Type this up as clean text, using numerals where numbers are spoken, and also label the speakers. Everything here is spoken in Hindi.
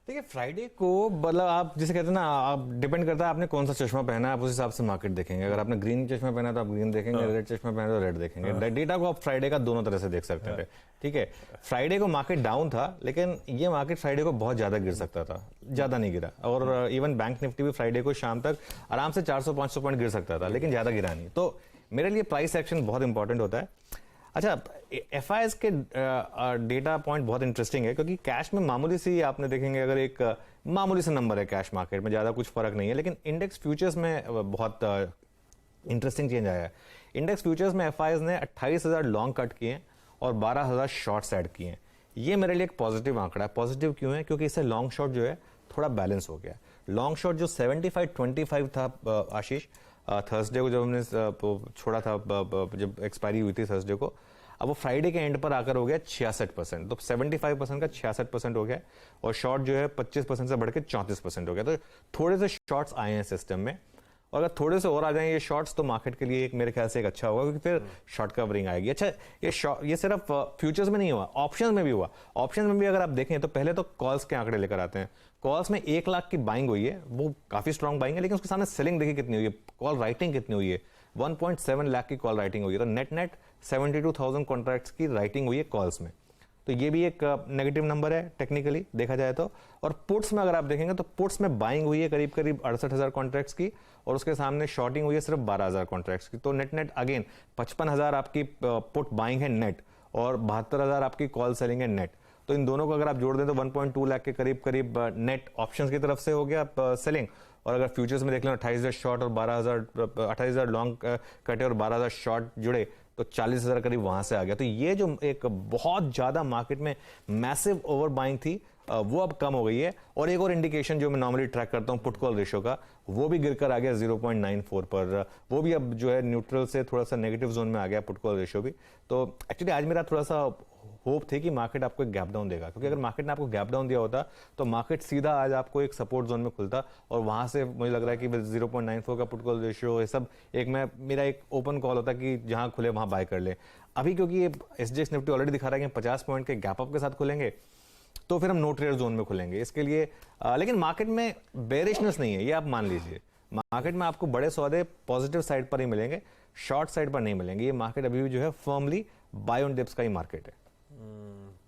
Speaker 1: देखिए फ्राइडे को मतलब आप जिसे कहते हैं ना, आप डिपेंड करता है आपने कौन सा चश्मा पहना है, आप उस हिसाब से मार्केट देखेंगे। अगर आपने ग्रीन चश्मा पहना है तो आप ग्रीन देखेंगे, रेड चश्मा पहना है तो रेड देखेंगे। डेटा को आप फ्राइडे का दोनों तरह से देख सकते थे। ठीक है, फ्राइडे को मार्केट डाउन था, लेकिन ये मार्केट फ्राइडे को बहुत ज्यादा गिर सकता था, ज्यादा नहीं गिरा। और इवन बैंक निफ्टी भी फ्राइडे को शाम तक आराम से 400-500 पॉइंट गिर सकता था, लेकिन ज्यादा गिरा नहीं। तो मेरे लिए प्राइस एक्शन बहुत इंपॉर्टेंट होता है। अच्छा, एफआईएस के डेटा पॉइंट बहुत इंटरेस्टिंग है, क्योंकि कैश में मामूली सी आपने देखेंगे, अगर एक मामूली सा नंबर है कैश मार्केट में, ज्यादा कुछ फर्क नहीं है। लेकिन इंडेक्स फ्यूचर्स में बहुत इंटरेस्टिंग चेंज आया है। इंडेक्स फ्यूचर्स में एफआईएस ने 28,000 लॉन्ग कट किए हैं और 12,000 शॉर्ट्स ऐड किए हैं। ये मेरे लिए एक पॉजिटिव आंकड़ा है। पॉजिटिव क्यों है? क्योंकि इससे लॉन्ग शॉट जो है थोड़ा बैलेंस हो गया। लॉन्ग शॉट जो 75-25 था आशीष, थर्सडे को जब हमने छोड़ा था, जब एक्सपायरी हुई थी थर्सडे को, अब वो फ्राइडे के एंड पर आकर हो गया 66%। तो 75% का 66% हो गया, और शॉर्ट जो है 25% से बढ़ के 34% हो गया। तो थोड़े से शॉर्ट्स आए हैं सिस्टम में, और अगर थोड़े से और आ जाएं ये शॉर्ट्स तो मार्केट के लिए एक मेरे ख्याल से एक अच्छा होगा, क्योंकि फिर शॉर्ट कवरिंग आएगी। अच्छा, ये सिर्फ फ्यूचर्स में नहीं हुआ, ऑप्शंस में भी हुआ। ऑप्शंस में भी अगर आप देखें तो पहले तो कॉल्स के आंकड़े लेकर आते हैं। कॉल्स में 1 लाख की बाइंग हुई है, वो काफी स्ट्रॉन्ग बाइंग है, लेकिन उसके सामने सेलिंग देखिए कितनी हुई है, कॉल राइटिंग कितनी हुई है, 1.7 लाख की कॉल राइटिंग हुई है। तो नेट 72,000 कॉन्ट्रैक्ट्स की राइटिंग हुई है कॉल्स में। तो ये भी एक नेगेटिव नंबर है टेक्निकली देखा जाए तो। और पुट्स में अगर आप देखेंगे तो पुट्स में बाइंग हुई है करीब 68,000 कॉन्ट्रैक्ट्स की, और उसके सामने शॉर्टिंग हुई है सिर्फ 12,000 कॉन्ट्रैक्ट्स की। तो नेट अगेन 55,000 आपकी पुट बाइंग है नेट, और 72,000 आपकी कॉल सेलिंग है नेट। तो इन दोनों को अगर आप जोड़ दें तो 1.2 लाख के करीब नेट ऑप्शंस की तरफ से हो गया सेलिंग। और अगर फ्यूचर्स में देख लें 28,000 शॉर्ट और 28,000 लॉन्ग कटे और 12,000 शॉर्ट जुड़े, तो 40,000 करीब वहां से आ गया। तो ये जो एक बहुत ज्यादा मार्केट में मैसिव ओवर बाइंग थी, वो अब कम हो गई है। और एक और इंडिकेशन जो मैं नॉर्मली ट्रैक करता हूं पुट कॉल रेशियो का, वो भी गिरकर आ गया 0.94 पर। वो भी अब जो है न्यूट्रल से थोड़ा सा नेगेटिव जोन में आ गया पुट कॉल रेशियो भी। तो एक्चुअली आज मेरा थोड़ा सा होप थे कि मार्केट आपको एक गैप डाउन देगा, क्योंकि अगर मार्केट ने आपको गैप डाउन दिया होता तो मार्केट सीधा आज आपको एक सपोर्ट जोन में खुलता, और वहां से मुझे लग रहा है कि 0.94 का पुट कॉल रेशियो, ये सब एक मेरा एक ओपन कॉल होता कि जहां खुले वहां बाय कर ले। अभी क्योंकि ये एसजीएक्स निफ्टी ऑलरेडी दिखा रहा है कि 50 पॉइंट के गैप अप के साथ खुलेंगे, तो फिर हम नो ट्रेड जोन में खुलेंगे इसके लिए। लेकिन मार्केट में बेरिशनेस नहीं है, ये आप मान लीजिए। मार्केट में आपको बड़े सौदे पॉजिटिव साइड पर ही मिलेंगे, शॉर्ट साइड पर नहीं मिलेंगे। ये मार्केट अभी भी जो है फर्मली बाय ऑन डिप्स का ही मार्केट है।